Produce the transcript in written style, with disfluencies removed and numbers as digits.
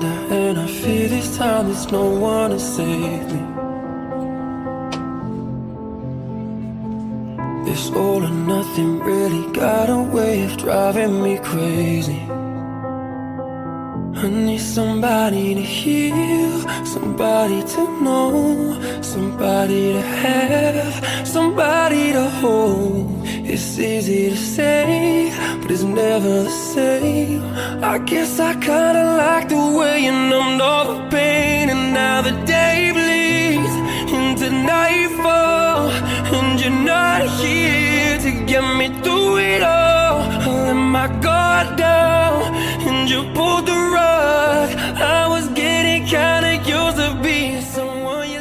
under, and I fear this time there's no one to save me. This all or nothing really got a way of driving me crazy. I need somebody to heal, somebody to know, somebody to have, somebody to hold. It's easy to say, but it's never the same. I guess I kinda like the way you numbed all the pain. And now the day bleeds into nightfall, and you're not here to get me through it all. I let my guard down,